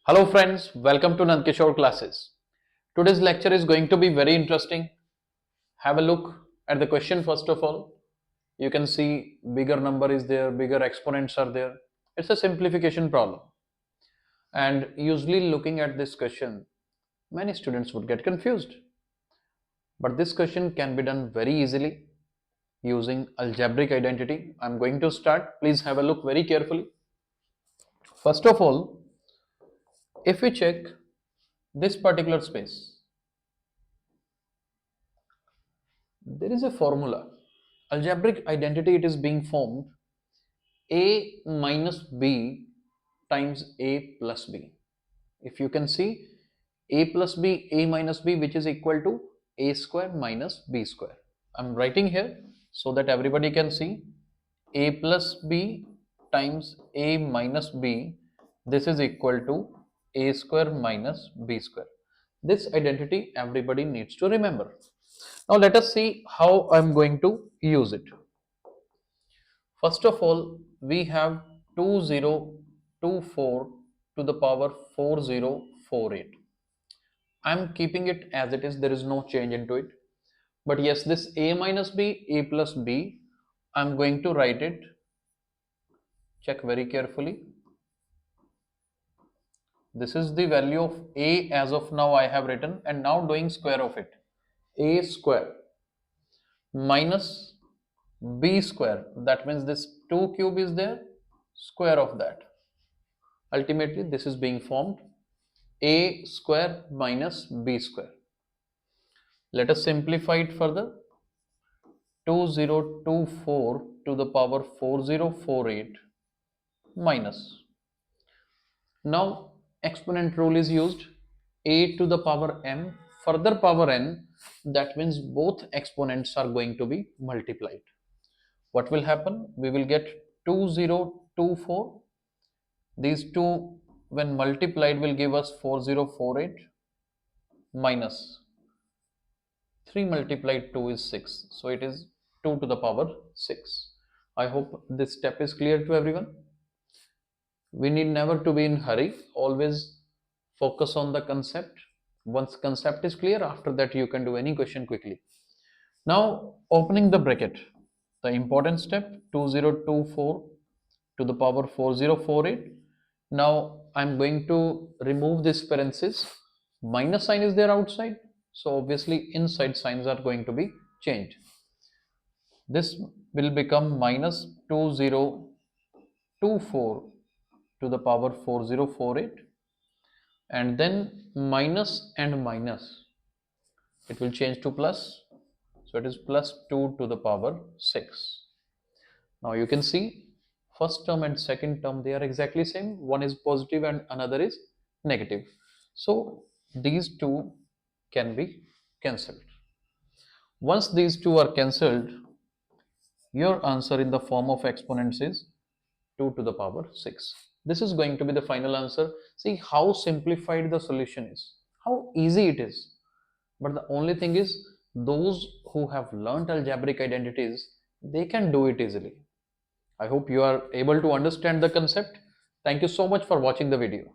Hello friends, welcome to Nand Kishore classes. Today's lecture is going to be very interesting. Have a look at the question first of all. You can see bigger number is there, bigger exponents are there. It's a simplification problem. And usually looking at this question, many students would get confused. But this question can be done very easily using algebraic identity. I'm going to start. Please have a look very carefully. First of all, if we check this particular space, there is a formula. Algebraic identity, it is being formed a minus b times a plus b. If you can see a plus b, a minus b, which is equal to a square minus b square. I'm writing here so that everybody can see a plus b times a minus b. This is equal to a square minus b square. This identity everybody needs to remember. Now let us see how I'm going to use it. First of all, we have 2024 to the power 4048. I'm keeping it as it is, there is no change into it. But yes, this a minus b, a plus b, I'm going to write it. Check very carefully. This is the value of a as of now I have written, and now doing square of it. A square minus b square, that means this 2 cube is there, square of that. Ultimately this is being formed a square minus b square. Let us simplify it further. 2024 to the power 4048 minus. Now exponent rule is used. A to the power m further power n, that means both exponents are going to be multiplied. What will happen? We will get 2024. These two when multiplied will give us 4048 minus 3 multiplied 2 is 6. So it is 2 to the power 6. I hope this step is clear to everyone. We need never to be in hurry. Always focus on the concept. Once concept is clear, after that you can do any question quickly. Now opening the bracket. The important step, 2024 to the power 4048. Now I'm going to remove this parenthesis. Minus sign is there outside, so obviously inside signs are going to be changed. This will become minus 2024 to the power 4048, and then minus and minus, it will change to plus, so it is plus 2 to the power 6. Now you can see first term and second term, they are exactly same. One is positive and another is negative. So these two can be cancelled. Once these two are cancelled, your answer in the form of exponents is 2 to the power 6. This is going to be the final answer. See how simplified the solution is, how easy it is. But the only thing is, those who have learnt algebraic identities, they can do it easily. I hope you are able to understand the concept. Thank you so much for watching the video.